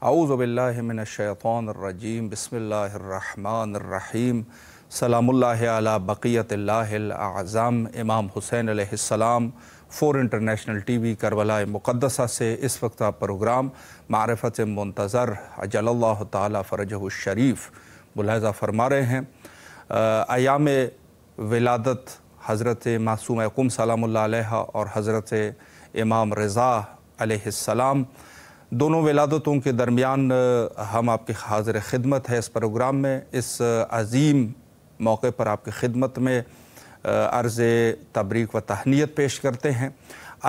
اعوذ باللہ من الشیطان الرجیم بسم اللہ الرحمن الرحیم سلام اللہ علی بقیت اللہ الاعظم امام حسین علیہ السلام 4 انٹرنیشنل ٹی وی کربلا مقدسہ سے اس وقت آپ پروگرام معرفت منتظر عجل اللہ تعالی فرجہ الشریف ملاحظہ فرما رہے ہیں۔ ایام ولادت حضرت معصوم قم سلام اللہ علیہ اور حضرت امام رضا علیہ السلام دونوں ولادتوں کے درمیان ہم آپ کی حاضر خدمت ہے اس پروگرام میں۔ اس عظیم موقع پر آپ کی خدمت میں عرض تبریک و تہنیت پیش کرتے ہیں۔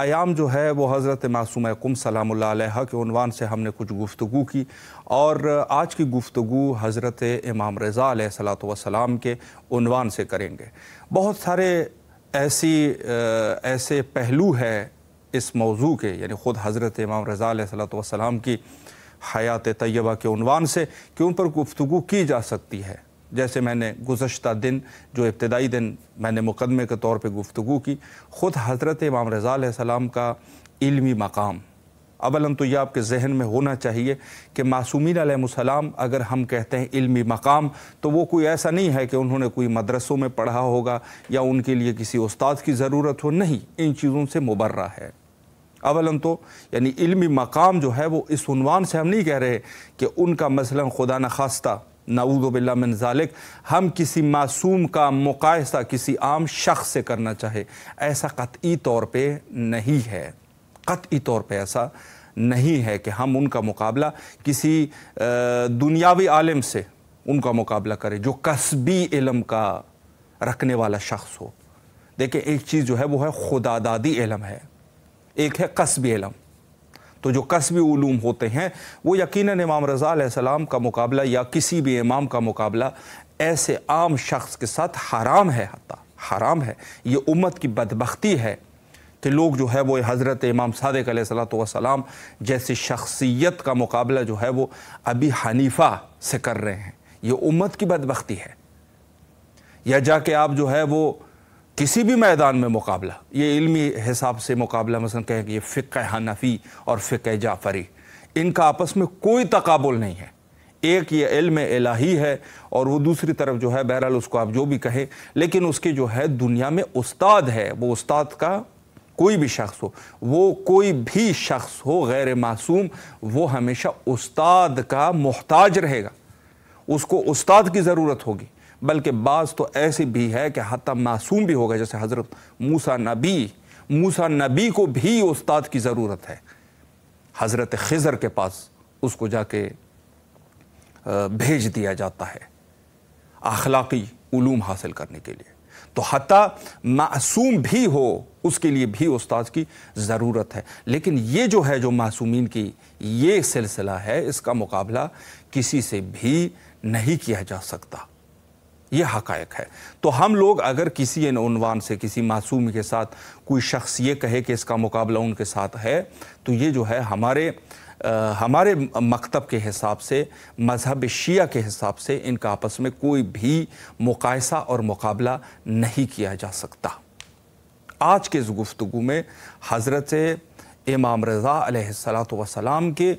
ایام جو ہے وہ حضرت معصوم قم سلام اللہ علیہ کے عنوان سے ہم نے کچھ گفتگو کی، اور آج کی گفتگو حضرت امام رضا علیہ السلام کے عنوان سے کریں گے۔ بہت سارے ایسے پہلو ہے اس موضوع کے، یعنی خود حضرت امام رضا علیہ السلام کی حیات طیبہ کے عنوان سے کہ ان پر گفتگو کی جا سکتی ہے۔ جیسے میں نے گزشتہ دن جو ابتدائی دن میں نے مقدمے کے طور پہ گفتگو کی، خود حضرت امام رضا علیہ السلام کا علمی مقام اولاً تو یہ آپ کے ذہن میں ہونا چاہیے کہ معصومین علیہ السلام اگر ہم کہتے ہیں علمی مقام تو وہ کوئی ایسا نہیں ہے کہ انہوں نے کوئی مدرسوں میں پڑھا ہوگا یا ان کے لیے کسی استاد کی ضرورت ہو، نہیں، ان چیزوں سے مبرہ ہے۔ اولاً تو یعنی علمی مقام جو ہے وہ اس عنوان سے ہم نہیں کہہ رہے کہ ان کا مثلاً خدا نخواستہ نعوذ باللہ من ذالک ہم کسی معصوم کا مقایسہ کسی عام شخص سے کرنا چاہے، ایسا قطعی طور پہ نہیں ہے، قطعی طور پہ ایسا نہیں ہے کہ ہم ان کا مقابلہ کسی دنیاوی عالم سے ان کا مقابلہ کریں جو کسبی علم کا رکھنے والا شخص ہو۔ دیکھیں، ایک چیز جو ہے وہ ہے خدا دادی علم ہے، ایک ہے قصبی علم۔ تو جو قصبی علوم ہوتے ہیں وہ یقیناً امام رضا علیہ السلام کا مقابلہ یا کسی بھی امام کا مقابلہ ایسے عام شخص کے ساتھ حرام ہے، حتیٰ حرام ہے۔ یہ امت کی بدبختی ہے کہ لوگ جو ہے وہ حضرت امام صادق علیہ السلام جیسی شخصیت کا مقابلہ جو ہے وہ ابی حنیفہ سے کر رہے ہیں۔ یہ امت کی بدبختی ہے۔ یا جا کے آپ جو ہے وہ کسی بھی میدان میں مقابلہ، یہ علمی حساب سے مقابلہ مثلا کہیں کہ یہ فقہ حنفی اور فقہ جعفری، ان کا آپس میں کوئی تقابل نہیں ہے۔ ایک یہ علم الہی ہے اور وہ دوسری طرف جو ہے بہرحال اس کو آپ جو بھی کہیں، لیکن اس کے جو ہے دنیا میں استاد ہے، وہ استاد کا کوئی بھی شخص ہو، وہ کوئی بھی شخص ہو غیر معصوم، وہ ہمیشہ استاد کا محتاج رہے گا، اس کو استاد کی ضرورت ہوگی۔ بلکہ بعض تو ایسی بھی ہے کہ حتیٰ معصوم بھی ہوگا، جیسے حضرت موسیٰ نبی کو بھی استاد کی ضرورت ہے۔ حضرت خضر کے پاس اس کو جا کے بھیج دیا جاتا ہے اخلاقی علوم حاصل کرنے کے لیے۔ تو حتیٰ معصوم بھی ہو اس کے لیے بھی استاد کی ضرورت ہے۔ لیکن یہ جو ہے جو معصومین کی یہ سلسلہ ہے، اس کا مقابلہ کسی سے بھی نہیں کیا جا سکتا، یہ حقائق ہے۔ تو ہم لوگ اگر کسی عنوان سے کسی معصوم کے ساتھ کوئی شخص یہ کہے کہ اس کا مقابلہ ان کے ساتھ ہے، تو یہ جو ہے ہمارے مکتب کے حساب سے، مذہب شیعہ کے حساب سے ان کا آپس میں کوئی بھی مقایسہ اور مقابلہ نہیں کیا جا سکتا۔ آج کے اس گفتگو میں حضرت امام رضا علیہ السلام کے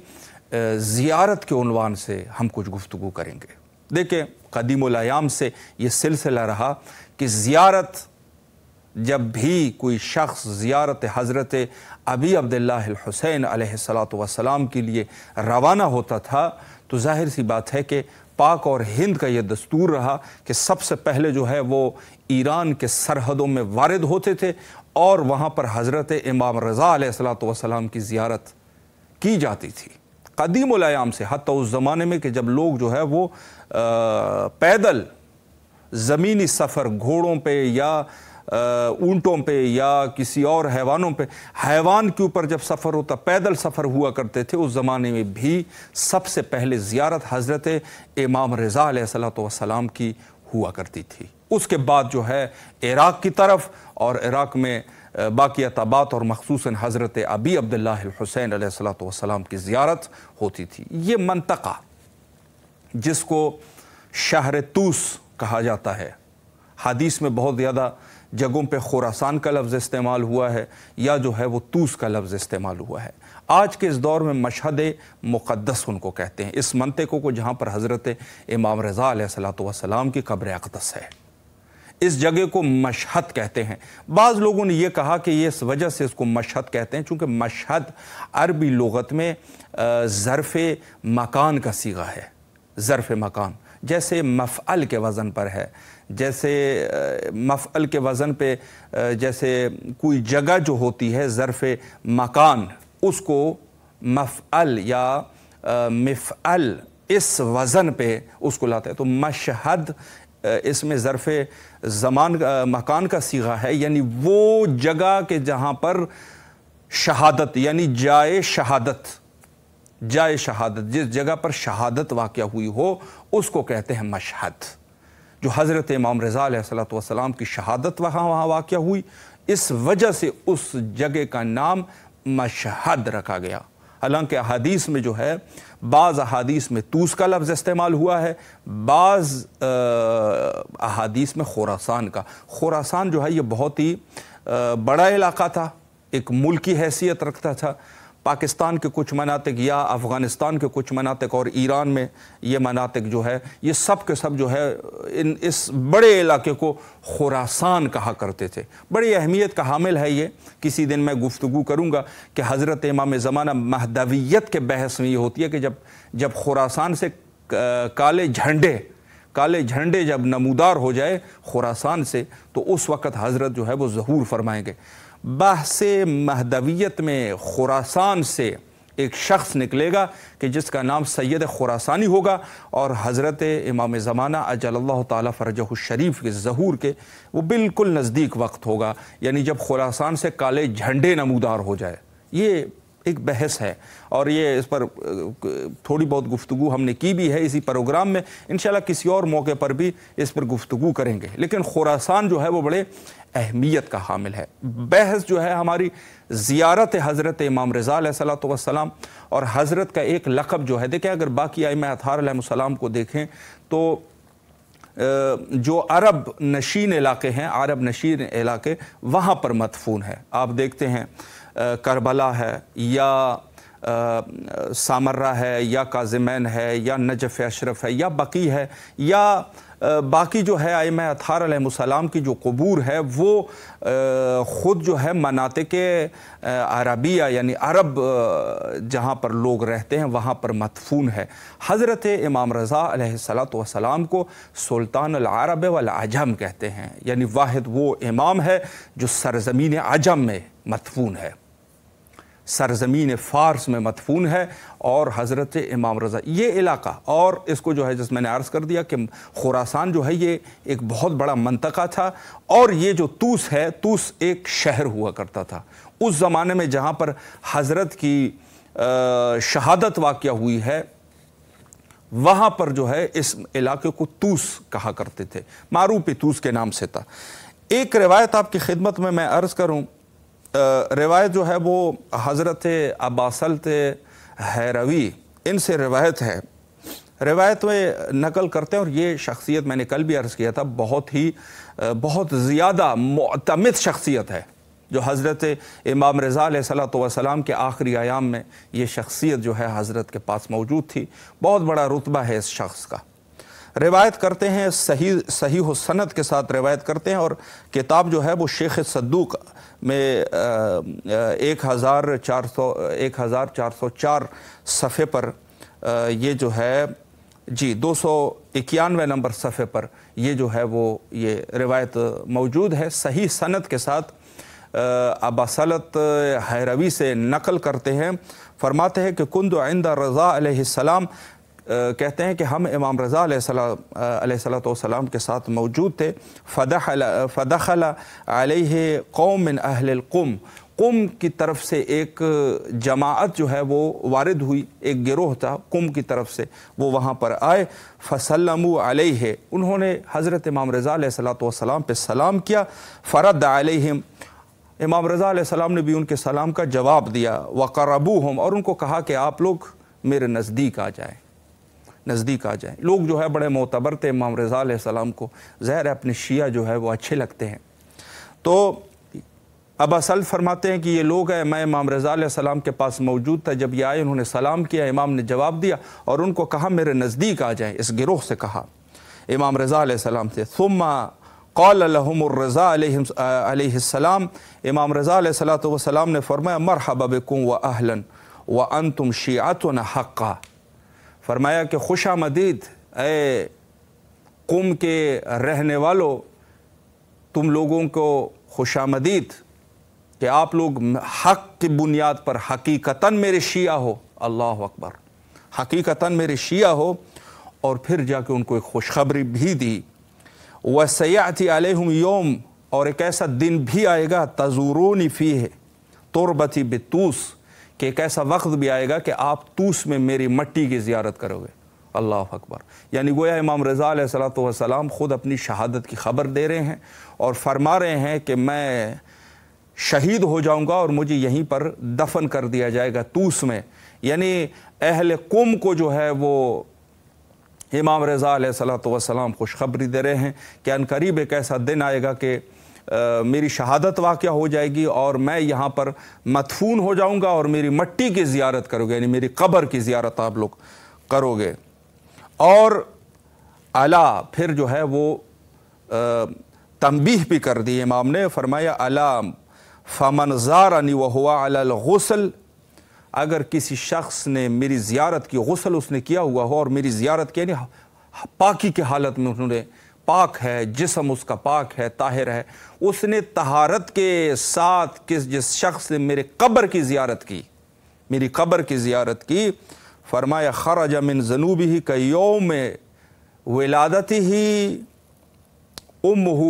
زیارت کے عنوان سے ہم کچھ گفتگو کریں گے۔ دیکھیں، قدیم الایام سے یہ سلسلہ رہا کہ زیارت، جب بھی کوئی شخص زیارت حضرت ابی عبداللہ الحسین علیہ السلام کے لیے روانہ ہوتا تھا تو ظاہر سی بات ہے کہ پاک اور ہند کا یہ دستور رہا کہ سب سے پہلے جو ہے وہ ایران کے سرحدوں میں وارد ہوتے تھے اور وہاں پر حضرت امام رضا علیہ السلام کی زیارت کی جاتی تھی۔ قدیم الایام سے، حتیٰ اس زمانے میں کہ جب لوگ جو ہے وہ پیدل زمینی سفر، گھوڑوں پہ یا اونٹوں پہ یا کسی اور حیوانوں پہ، حیوان کے اوپر جب سفر ہوتا، پیدل سفر ہوا کرتے تھے، اس زمانے میں بھی سب سے پہلے زیارت حضرت امام رضا علیہ السلام کی ہوا کرتی تھی۔ اس کے بعد جو ہے عراق کی طرف، اور عراق میں باقی عتبات اور مخصوصاً حضرت ابی عبداللہ الحسین علیہ السلام کی زیارت ہوتی تھی۔ یہ منطقہ جس کو شہر طوس کہا جاتا ہے، حدیث میں بہت زیادہ جگہوں پہ خراسان کا لفظ استعمال ہوا ہے یا جو ہے وہ طوس کا لفظ استعمال ہوا ہے۔ آج کے اس دور میں مشہد مقدس ان کو کہتے ہیں، اس منطقے کو جہاں پر حضرت امام رضا علیہ السلام کی قبر اقدس ہے، اس جگہ کو مشہد کہتے ہیں۔ بعض لوگوں نے یہ کہا کہ یہ اس وجہ سے اس کو مشہد کہتے ہیں چونکہ مشہد عربی لغت میں ظرف مکان کا صیغہ ہے، ظرف مکان، جیسے مفعل کے وزن پر ہے، جیسے مفعل کے وزن پہ جیسے کوئی جگہ جو ہوتی ہے ظرف مکان، اس کو مفعل یا مفعل اس وزن پہ اس کو لاتے ہیں۔ تو مشہد اس میں ظرف زمان مکان کا صیغہ ہے، یعنی وہ جگہ کہ جہاں پر شہادت یعنی جائے شہادت، جس جگہ پر شہادت واقع ہوئی ہو اس کو کہتے ہیں مشہد۔ جو حضرت امام رضا علیہ السلام کی شہادت وہاں واقع ہوئی، اس وجہ سے اس جگہ کا نام مشہد رکھا گیا۔ حالانکہ احادیث میں جو ہے بعض احادیث میں طوس کا لفظ استعمال ہوا ہے، بعض احادیث میں خراسان کا۔ خراسان جو ہے یہ بہت ہی بڑا علاقہ تھا، ایک ملکی حیثیت رکھتا تھا۔ پاکستان کے کچھ مناطق یا افغانستان کے کچھ مناطق اور ایران میں یہ مناطق جو ہے یہ سب کے سب جو ہے اس بڑے علاقے کو خراسان کہا کرتے تھے۔ بڑی اہمیت کا حامل ہے یہ، کسی دن میں گفتگو کروں گا کہ حضرت امام زمانہ مہدویت کے بحث میں یہ ہوتی ہے کہ جب خراسان سے کالے جھنڈے جب نمودار ہو جائے خراسان سے تو اس وقت حضرت جو ہے وہ ظہور فرمائیں گے۔ بحث مہدویت میں خراسان سے ایک شخص نکلے گا کہ جس کا نام سید خراسانی ہوگا، اور حضرت امام زمانہ اجل اللہ تعالیٰ فرجہ الشریف کے ظہور کے وہ بالکل نزدیک وقت ہوگا، یعنی جب خراسان سے کالے جھنڈے نمودار ہو جائے۔ یہ ایک بحث ہے اور یہ اس پر تھوڑی بہت گفتگو ہم نے کی بھی ہے اسی پروگرام میں، انشاءاللہ کسی اور موقع پر بھی اس پر گفتگو کریں گے۔ لیکن خراسان جو ہے وہ بڑے اہمیت کا حامل ہے۔ بحث جو ہے ہماری زیارت حضرت امام رضا علیہ السلام اور حضرت کا ایک لقب جو ہے، دیکھیں اگر باقی ائمہ اطہار علیہ السلام کو دیکھیں تو جو عرب نشین علاقے ہیں، عرب نشین علاقے وہاں پر مدفون ہے۔ آپ دیکھتے ہیں کربلا ہے یا سامرہ ہے یا کاظمین ہے یا نجف اشرف ہے یا بقیع ہے یا باقی جو ہے ائمہ اطہار علیہ السلام کی جو قبور ہے وہ خود جو ہے مناطق عربیہ یعنی عرب جہاں پر لوگ رہتے ہیں وہاں پر مدفون ہے۔ حضرت امام رضا علیہ السلام کو سلطان العرب والعجم کہتے ہیں، یعنی واحد وہ امام ہے جو سرزمین عجم میں مدفون ہے، سرزمین فارس میں مدفون ہے۔ اور حضرت امام رضا یہ علاقہ، اور اس کو جو ہے جس میں نے عرض کر دیا کہ خراسان جو ہے یہ ایک بہت بڑا منطقہ تھا، اور یہ جو طوس ہے، طوس ایک شہر ہوا کرتا تھا اس زمانے میں جہاں پر حضرت کی شہادت واقع ہوئی ہے، وہاں پر جو ہے اس علاقے کو طوس کہا کرتے تھے، معروف طوس کے نام سے تھا۔ ایک روایت آپ کی خدمت میں عرض کروں، روایت جو ہے وہ حضرت اباسلط حیروی ان سے روایت ہے، روایت میں نقل کرتے ہیں، اور یہ شخصیت میں نے کل بھی عرض کیا تھا بہت زیادہ معتمد شخصیت ہے، جو حضرت امام رضا علیہ السلام کے آخری ایام میں یہ شخصیت جو ہے حضرت کے پاس موجود تھی، بہت بڑا رتبہ ہے اس شخص کا۔ روایت کرتے ہیں صحیح و سند کے ساتھ روایت کرتے ہیں، اور کتاب جو ہے وہ شیخ صدوق میں 1404 صفحے پر یہ جو ہے 291 نمبر صفحے پر یہ جو ہے وہ یہ روایت موجود ہے، صحیح سند کے ساتھ اباسلط حیروی سے نقل کرتے ہیں، فرماتے ہیں کہ کند عند رضا علیہ السلام، کہتے ہیں کہ ہم امام رضا علیہ السلام کے ساتھ موجود تھے، فدخل علیہ قوم من اہل القم، قم کی طرف سے ایک جماعت جو ہے وہ وارد ہوئی، ایک گروہ تھا قم کی طرف سے، وہ وہاں پر آئے، فسلموا علیہ، انہوں نے حضرت امام رضا علیہ السلام پہ سلام کیا، فرد علیہم، امام رضا علیہ السلام نے بھی ان کے سلام کا جواب دیا، وقربوہم، اور ان کو کہا کہ آپ لوگ میرے نزدیک آ جائیں، نزدیک آ جائیں۔ لوگ جو ہے بڑے معتبر تھے امام رضا علیہ السلام کو، ظاہر ہے اپنے شیعہ جو ہے وہ اچھے لگتے ہیں۔ تو ابا سلف فرماتے ہیں کہ یہ لوگ ہیں، میں امام رضا علیہ السلام کے پاس موجود تھا، جب یہ آئے انہوں نے سلام کیا، امام نے جواب دیا اور ان کو کہا میرے نزدیک آ جائیں، اس گروہ سے کہا امام رضا علیہ السلام سے. ثم قال لهم الرضا علیہ السلام، امام رضا علیہ السلام نے فرمایا مرحبا بکم واہلا وانتم شیعتنا حقا، فرمایا کہ خوش آمدید اے قم کے رہنے والوں، تم لوگوں کو خوش آمدید کہ آپ لوگ حق کی بنیاد پر حقیقتاً میرے شیعہ ہو. اللہ اکبر، حقیقتاً میرے شیعہ ہو. اور پھر جا کے ان کو ایک خوشخبری بھی دی، وَسَيَأْتِ عَلَيْهُمْ يَوْمٌ، اور ایک ایسا دن بھی آئے گا تَزُورُونِ فِيهِ تُرْبَتِ بِالطُوس، کہ ایک ایسا وقت بھی آئے گا کہ آپ طوس میں میری مٹی کی زیارت کرو گے. اللہ اکبر. یعنی گویا امام رضا علیہ السلام خود اپنی شہادت کی خبر دے رہے ہیں اور فرما رہے ہیں کہ میں شہید ہو جاؤں گا اور مجھے یہیں پر دفن کر دیا جائے گا طوس میں. یعنی اہل قم کو جو ہے وہ امام رضا علیہ السلام خوشخبری دے رہے ہیں کہ ان قریب ایک ایسا دن آئے گا کہ میری شہادت واقع ہو جائے گی اور میں یہاں پر مدفون ہو جاؤں گا اور میری مٹی کی زیارت کرو گے، یعنی میری قبر کی زیارت آپ لوگ کرو گے. اور الا، پھر جو ہے وہ تنبیہ بھی کر دی امام نے، فرمایا الا فمن زارنی وہو علی الغسل، اگر کسی شخص نے میری زیارت کی، غسل اس نے کیا ہوا ہو اور میری زیارت کی، یعنی پاکی کی حالت میں انہوں نے، پاک ہے، جسم اس کا پاک ہے، طاہر ہے، اس نے طہارت کے ساتھ جس شخص نے میرے قبر کی زیارت کی، میری قبر کی زیارت کی، فرمایا خرج من ذنوبہ کیوم ولادتہ امہ،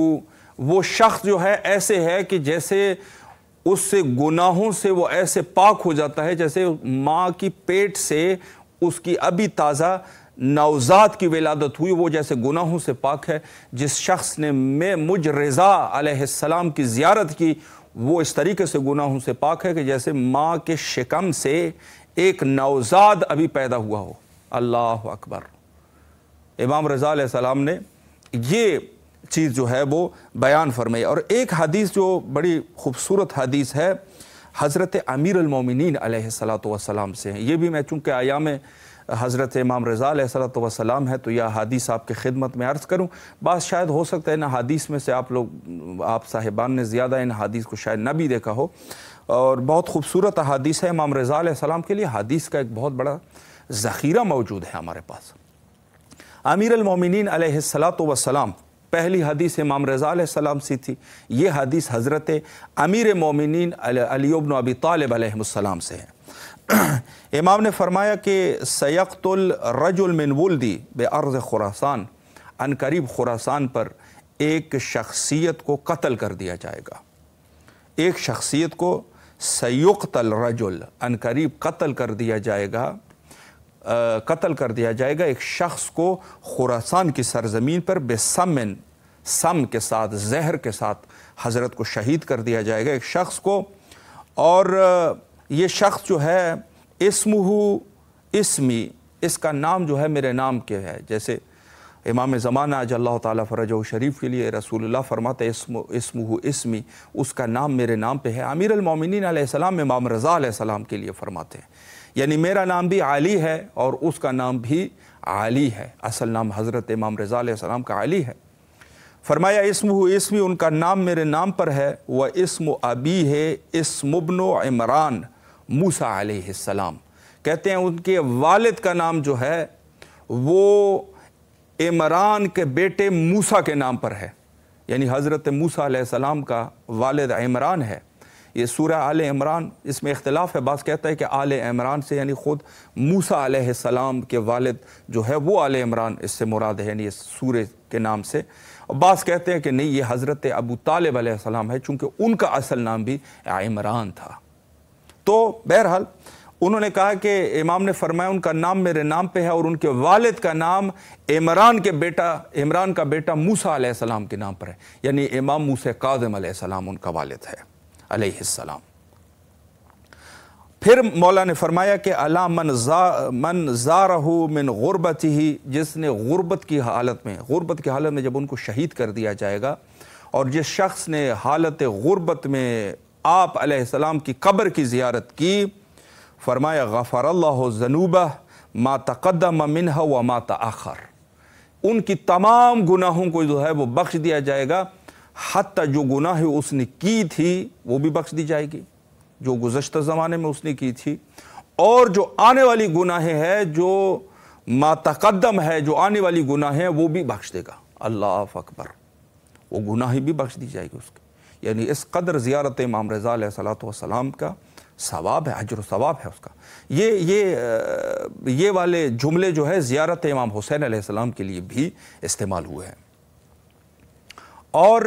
وہ شخص جو ہے ایسے ہے کہ جیسے اس سے گناہوں سے وہ ایسے پاک ہو جاتا ہے جیسے ماں کی پیٹ سے اس کی ابھی تازہ نوزاد کی ولادت ہوئی، وہ جیسے گناہوں سے پاک ہے. جس شخص نے مجھ رضا علیہ السلام کی زیارت کی وہ اس طریقے سے گناہوں سے پاک ہے کہ جیسے ماں کے شکم سے ایک نوزاد ابھی پیدا ہوا ہو. اللہ اکبر. امام رضا علیہ السلام نے یہ چیز جو ہے وہ بیان فرمائی. اور ایک حدیث جو بڑی خوبصورت حدیث ہے حضرت امیر المومنین علیہ السلام سے ہیں. یہ بھی میں چونکہ ایام حضرت امام رضا علیہ السلام ہے تو یہ حدیث آپ کے خدمت میں عرض کروں. بعض شاید ہو سکتا ہے ان حدیث میں سے آپ صاحبان نے زیادہ ان حدیث کو شاید نہ بھی دیکھا ہو، اور بہت خوبصورت حدیث ہے. امام رضا علیہ السلام کے لیے حدیث کا ایک بہت بڑا ذخیرہ موجود ہے ہمارے پاس. امیر المومنین علیہ السلام، پہلی حدیث امام رضا علیہ السلام سے تھی. یہ حدیث حضرت امیر مومنین علی بن ابی طالب علیہ السلام سے ہے. امام نے فرمایا کہ سیقتل رجل من ولدی بارض خراسان، ان قریب خراسان پر ایک شخصیت کو قتل کر دیا جائے گا. ایک شخصیت کو سیقتل رجل، ان قریب قتل کر دیا جائے گا، ایک شخص کو خراسان کی سرزمین پر بسمن، سم کے ساتھ، زہر کے ساتھ حضرت کو شہید کر دیا جائے گا ایک شخص کو. اور یہ شخص جو ہے اسمہ اسمی، اس کا نام جو ہے میرے نام کے ہے. جیسے امام زمانہ اجل اللہ تعالیٰ فرجہ شریف کے لیے رسول اللہ فرماتے اسمہ اسمی، اس کا نام میرے نام پہ ہے. امیر المومنین علیہ السلام امام رضا علیہ السلام کے لیے فرماتے ہیں یعنی میرا نام بھی علی ہے اور اس کا نام بھی علی ہے. اصل نام حضرت امام رضا علیہ السلام کا علی ہے. فرمایا اسمہ اسمی، ان کا نام میرے نام پر ہے. وہ اسم ابی ہے اسم ابن عمران موسیٰ علیہ السلام، کہتے ہیں ان کے والد کا نام جو ہے وہ عمران کے بیٹے موسیٰ کے نام پر ہے. یعنی حضرت موسیٰ علیہ السلام کا والد عمران ہے. یہ سورہ آل عمران، اس میں اختلاف ہے. بعض کہتا ہے کہ آل عمران سے یعنی خود موسیٰ علیہ السلام کے والد جو ہے وہ آل عمران اس سے مراد ہے، یعنی اس سورہ کے نام سے. اور بعض کہتے ہیں کہ نہیں، یہ حضرت ابو طالب علیہ السلام ہے چونکہ ان کا اصل نام بھی عمران تھا. تو بہرحال انہوں نے کہا کہ امام نے فرمایا ان کا نام میرے نام پہ ہے اور ان کے والد کا نام عمران کا بیٹا موسیٰ علیہ السلام کے نام پر ہے. یعنی امام موسیٰ کاظم علیہ السلام ان کا والد ہے علیہ السلام. پھر مولا نے فرمایا کہ الا من زارہ من غربتہ، جس نے غربت کی حالت میں جب ان کو شہید کر دیا جائے گا اور جس شخص نے حالت غربت میں آپ علیہ السلام کی قبر کی زیارت کی، فرمایا غفر اللہ ذنوبہ ما تقدم منہ و ما تأخر، ان کی تمام گناہوں کو جو ہے وہ بخش دیا جائے گا، حتیٰ جو گناہ اس نے کی تھی وہ بھی بخش دی جائے گی، جو گزشتہ زمانے میں اس نے کی تھی، اور جو آنے والی گناہ ہے، جو ما تقدم ہے، جو آنے والی گناہ ہے، وہ بھی بخش دے گا۔ اللہ اکبر، وہ گناہ بھی بخش دی جائے گی اس کی۔ یعنی اس قدر زیارت امام رضا علیہ السلام کا ثواب ہے، اجر و ثواب ہے اس کا۔ یہ والے جملے جو ہے زیارت امام حسین علیہ السلام کے لیے بھی استعمال ہوئے ہیں۔ اور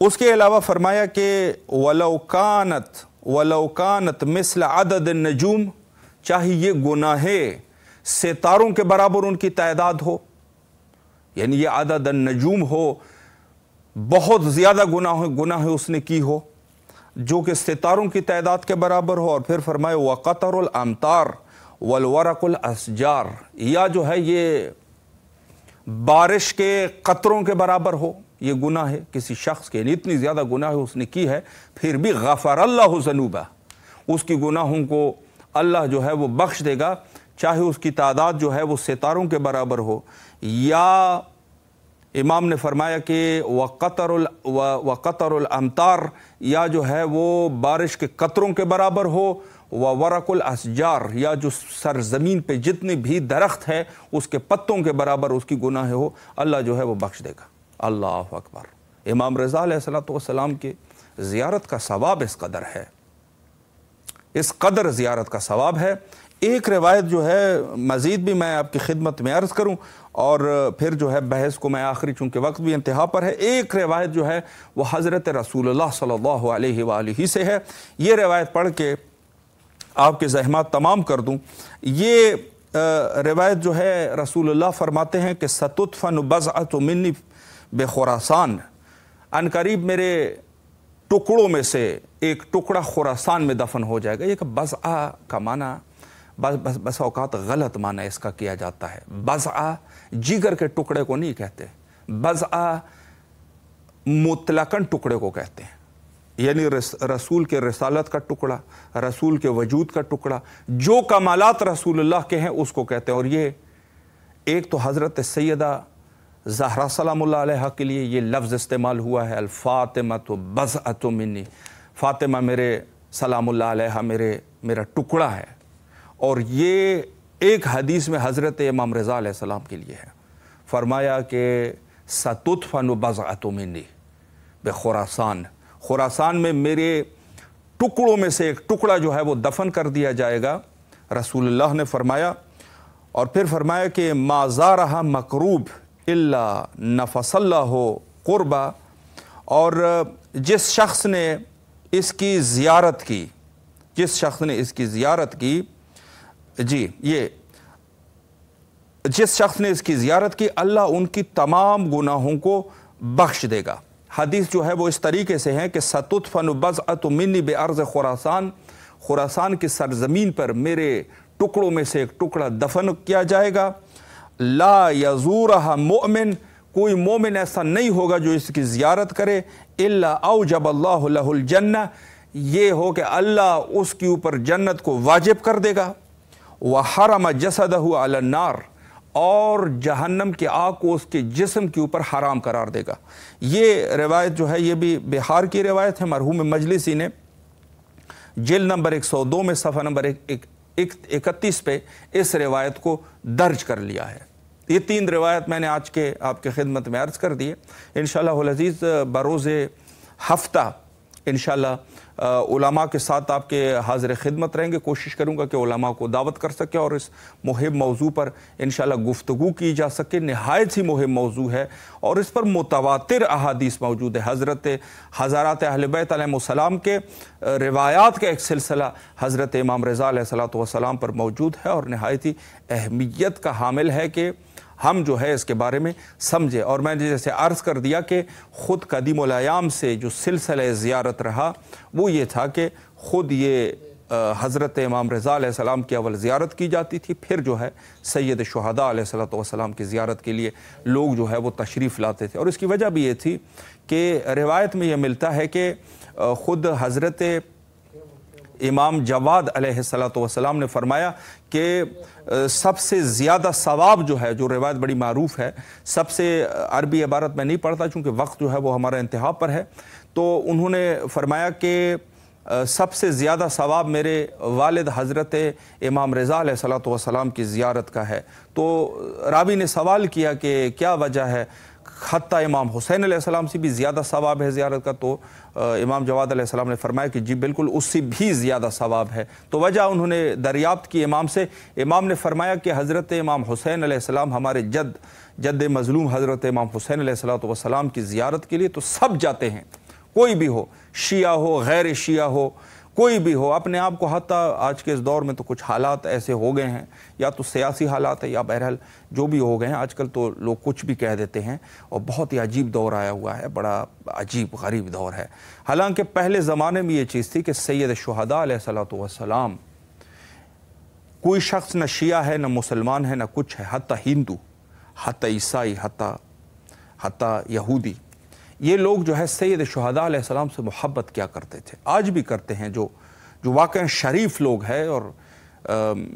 اس کے علاوہ فرمایا کہ وَلَوْ كَانَتْ مِثْلَ عَدَدِ النُّجُومِ، چاہے یہ گناہیں ستاروں کے برابر ان کی تعداد ہو، یعنی یہ عدد النجوم ہو، بہت زیادہ گناہ اس نے کی ہو جو کہ ستاروں کی تعداد کے برابر ہو۔ اور پھر فرمائے وَقَطَرُ الْأَمْطَارِ وَالْوَرَقُ الْأَشْجَارِ، یا جو ہے یہ بارش کے قطروں کے برابر ہو یہ گناہ ہے کسی شخص کے، یعنی اتنی زیادہ گناہ اس نے کی ہے، پھر بھی غفر اللہ ذنوبہ، اس کی گناہوں کو اللہ جو ہے وہ بخش دے گا، چاہے اس کی تعداد جو ہے وہ ستاروں کے برابر ہو، یا امام نے فرمایا کہ وَقَطَرُ الْأَمْطَارِ، یا جو ہے وہ بارش کے قطروں کے برابر ہو، وَوَرَقُ الْأَشْجَارِ، یا جو سرزمین پہ جتنے بھی درخت ہے اس کے پتوں کے برابر اس کی گناہ ہو، اللہ جو ہے وہ بخش دے گا۔ اللہ اکبر، امام رضا علیہ السلام کے زیارت کا ثواب اس قدر ہے، اس قدر زیارت کا ثواب ہے۔ ایک روایت جو ہے مزید بھی میں آپ کی خدمت میں عرض کروں، اور پھر جو ہے بحث کو میں آخری، چونکہ وقت بھی انتہا پر ہے، ایک روایت جو ہے وہ حضرت رسول اللہ صلی اللہ علیہ وآلہ سے ہے۔ یہ روایت پڑھ کے آپ کے زحمات تمام کر دوں۔ یہ روایت جو ہے رسول اللہ فرماتے ہیں کہ ستدفن بضعۃ منی بخراسان، ان قریب میرے ٹکڑوں میں سے ایک ٹکڑا خراسان میں دفن ہو جائے گا۔ یہ کہ بضعہ کا معنی بس اوقات غلط معنی اس کا کیا جاتا ہے۔ بضعہ جگر کے ٹکڑے کو نہیں کہتے، بضعہ مطلقاً ٹکڑے کو کہتے ہیں، یعنی رسول کے رسالت کا ٹکڑا، رسول کے وجود کا ٹکڑا، جو کمالات رسول اللہ کے ہیں اس کو کہتے ہیں۔ اور یہ ایک تو حضرت سیدہ زہرا سلام اللہ علیہ کے لیے یہ لفظ استعمال ہوا ہے، الفاطمۃ بضعۃ منی، فاطمہ میرے سلام اللہ علیہ میرا ٹکڑا ہے۔ اور یہ ایک حدیث میں حضرت امام رضا علیہ السلام کے لیے ہے، فرمایا کہ ستدفن بضعۃ منی بخراسان، خراسان میں میرے ٹکڑوں میں سے ایک ٹکڑا جو ہے وہ دفن کر دیا جائے گا، رسول اللہ نے فرمایا۔ اور پھر فرمایا کہ ما زارہ مقروب الا نفس اللہ قربا، اور جس شخص نے اس کی زیارت کی، جس شخص نے اس کی زیارت کی، جس شخص نے اس کی زیارت کی، اللہ ان کی تمام گناہوں کو بخش دے گا۔ حدیث جو ہے وہ اس طریقے سے ہے کہ ستدفن بضعۃ منی بارض خراسان، خراسان کی سرزمین پر میرے ٹکڑوں میں سے ایک ٹکڑا دفن کیا جائے گا، لا یزورہ مومن، کوئی مومن ایسا نہیں ہوگا جو اس کی زیارت کرے، الا اوجب اللہ لہ الجنہ، یہ ہو کہ اللہ اس کے اوپر جنت کو واجب کر دے گا، وحرم جسدہ علی النار، اور جہنم کی آگ کو اس کے جسم کے اوپر حرام قرار دے گا۔ یہ روایت جو ہے یہ بھی بہار کی روایت ہے، مرحوم مجلسی نے جلد نمبر 102 میں صفحہ نمبر 31 پہ اس روایت کو درج کر لیا ہے۔ یہ تین روایت میں نے آج کے آپ کے خدمت میں عرض کر دیے۔ انشاءاللہ العزیز بروز ہفتہ انشاءاللہ علماء کے ساتھ آپ کے حاضر خدمت رہیں گے، کوشش کروں گا کہ علماء کو دعوت کر سکے اور اس مہم موضوع پر انشاءاللہ گفتگو کی جا سکے۔ نہایت ہی مہم موضوع ہے اور اس پر متواتر احادیث موجود ہے، حضرات اہل بیت علیہ السلام کے روایات کا ایک سلسلہ حضرت امام رضا علیہ السلام پر موجود ہے، اور نہایت ہی اہمیت کا حامل ہے کہ ہم جو ہے اس کے بارے میں سمجھے۔ اور میں نے جیسے عرض کر دیا کہ خود قدیم الایام سے جو سلسلہ زیارت رہا وہ یہ تھا کہ خود یہ حضرت امام رضا علیہ السلام کی اول زیارت کی جاتی تھی، پھر جو ہے سید شہداء علیہ السلام کی زیارت کے لیے لوگ جو ہے وہ تشریف لاتے تھے۔ اور اس کی وجہ بھی یہ تھی کہ روایت میں یہ ملتا ہے کہ خود حضرت امام جواد علیہ السلام نے فرمایا کہ سب سے زیادہ ثواب جو ہے، جو روایت بڑی معروف ہے، سب سے عربی عبارت میں نہیں پڑھتا چونکہ وقت جو ہے وہ ہمارا انتہا پر ہے، تو انہوں نے فرمایا کہ سب سے زیادہ ثواب میرے والد حضرت امام رضا علیہ السلام کی زیارت کا ہے۔ تو راوی نے سوال کیا کہ کیا وجہ ہے، حتیٰ امام حسین علیہ السلام سے بھی زیادہ ثواب ہے زیارت کا؟ تو امام جواد علیہ السلام نے فرمایا کہ جی بالکل اس سے بھی زیادہ ثواب ہے۔ تو وجہ انہوں نے دریافت کی امام سے، امام نے فرمایا کہ حضرت امام حسین علیہ السلام ہمارے جد مظلوم حضرت امام حسین علیہ السلام کی زیارت کے لیے تو سب جاتے ہیں، کوئی بھی ہو، شیعہ ہو غیر شیعہ ہو، کوئی بھی ہو، اپنے آپ کو حتیٰ آج کے اس دور میں تو کچھ حالات ایسے ہو گئے ہیں، یا تو سیاسی حالات ہے یا بہرحال جو بھی ہو گئے ہیں، آج کل تو لوگ کچھ بھی کہہ دیتے ہیں، اور بہت ہی عجیب دور آیا ہوا ہے، بڑا عجیب غریب دور ہے۔ حالانکہ پہلے زمانے میں یہ چیز تھی کہ سید شہداء علیہ السلام کوئی شخص نہ شیعہ ہے، نہ مسلمان ہے، نہ کچھ ہے، حتیٰ ہندو، حتیٰ عیسائی، حتیٰ یہودی، یہ لوگ جو ہے سید شہداء علیہ السلام سے محبت کیا کرتے تھے، آج بھی کرتے ہیں۔ جو واقعاً شریف لوگ ہیں اور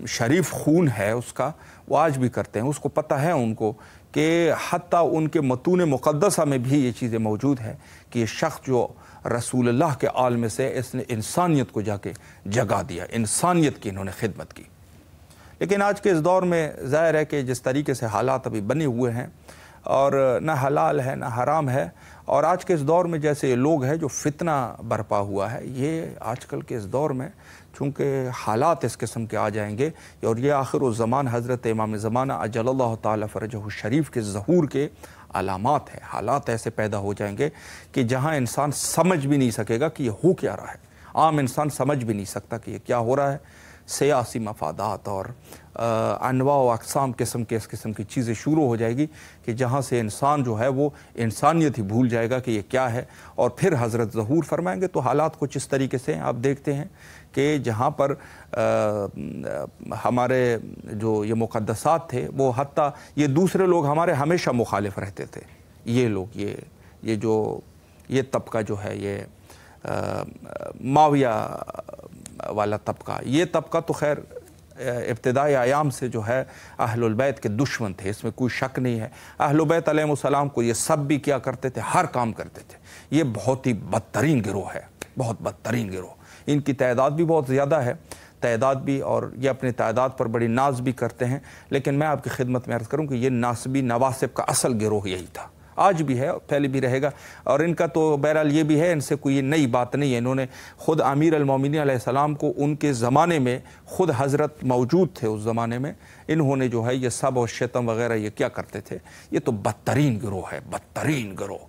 شریف خون ہے اس کا، وہ آج بھی کرتے ہیں۔ اس کو پتہ ہے ان کو کہ حتیٰ ان کے متون مقدسہ میں بھی یہ چیزیں موجود ہیں کہ یہ شخص جو رسول اللہ کے آل میں سے، اس نے انسانیت کو جا کے جگا دیا، انسانیت کی انہوں نے خدمت کی۔ لیکن آج کے اس دور میں ظاہر ہے کہ جس طریقے سے حالات ابھی بنے ہوئے ہیں، اور نہ حلال ہے نہ حرام ہے، اور آج کے اس دور میں جیسے لوگ ہیں جو فتنہ برپا ہوا ہے، یہ آج کل کے اس دور میں چونکہ حالات اس قسم کے آ جائیں گے، اور یہ آخر الزمان حضرت امام زمانہ اجل اللہ تعالی فرجہ الشریف کے ظہور کے علامات ہیں۔ حالات ایسے پیدا ہو جائیں گے کہ جہاں انسان سمجھ بھی نہیں سکے گا کہ یہ ہو کیا رہا ہے، عام انسان سمجھ بھی نہیں سکتا کہ یہ کیا ہو رہا ہے۔ سیاسی مفادات اور انواع و اقسام اس قسم کی چیزیں شروع ہو جائے گی کہ جہاں سے انسان جو ہے وہ انسانیت ہی بھول جائے گا کہ یہ کیا ہے، اور پھر حضرت ظہور فرمائیں گے۔ تو حالات کچھ اس طریقے سے ہیں، آپ دیکھتے ہیں کہ جہاں پر ہمارے جو یہ مقدسات تھے، وہ حتیٰ یہ دوسرے لوگ ہمارے ہمیشہ مخالف رہتے تھے، یہ لوگ یہ طبقہ جو ہے، یہ معاویہ والا طبقہ، یہ طبقہ تو خیر ابتدائی ایام سے جو ہے اہل البیت کے دشمن تھے، اس میں کوئی شک نہیں ہے۔ اہل بیت علیہ السلام کو یہ سب بھی کیا کرتے تھے، ہر کام کرتے تھے۔ یہ بہت ہی بدترین گروہ ہے، بہت بدترین گروہ۔ ان کی تعداد بھی بہت زیادہ ہے، اور یہ اپنی تعداد پر بڑی ناز بھی کرتے ہیں، لیکن میں آپ کی خدمت میں عرض کروں کہ یہ ناصبی نواسب کا اصل گروہ یہی تھا، آج بھی ہے، پہلے بھی رہے گا۔ اور ان کا تو بہرحال یہ بھی ہے، ان سے کوئی نئی بات نہیں ہے۔ انہوں نے خود امیر المومنین علیہ السلام کو ان کے زمانے میں، خود حضرت موجود تھے اس زمانے میں، انہوں نے جو ہے یہ سب اور شتم وغیرہ یہ کیا کرتے تھے۔ یہ تو بدترین گروہ ہے، بدترین گروہ،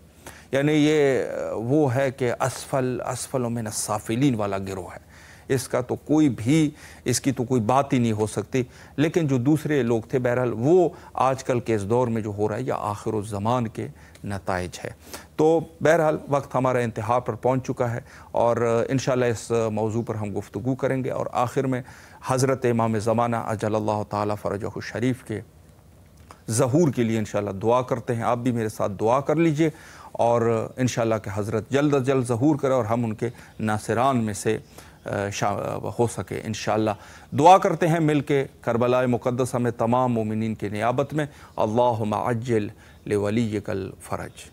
یعنی یہ وہ ہے کہ اسفل من السافلین والا گروہ ہے۔ اس کا تو کوئی بھی، اس کی تو کوئی بات ہی نہیں ہو سکتی۔ لیکن جو دوسرے لوگ تھے، بہرحال وہ آج کل کے اس دور میں جو ہو رہا ہے یہ آخر الزمان کے نتائج ہے۔ تو بہرحال وقت ہمارا انتہا پر پہنچ چکا ہے، اور انشاءاللہ اس موضوع پر ہم گفتگو کریں گے، اور آخر میں حضرت امام زمانہ اجل اللہ تعالی فرجہ الشریف کے ظہور کے لیے انشاءاللہ دعا کرتے ہیں۔ آپ بھی میرے ساتھ دعا کر لیجئے، اور انشاءاللہ کہ حضرت جلد از جلد ظہور کرے اور ہم ان کے ناصران میں سے ہو سکے انشاءاللہ۔ دعا کرتے ہیں مل کے کربلا مقدسہ میں تمام مومنین کے نیابت میں، اللہم عجل لولیک الفرج۔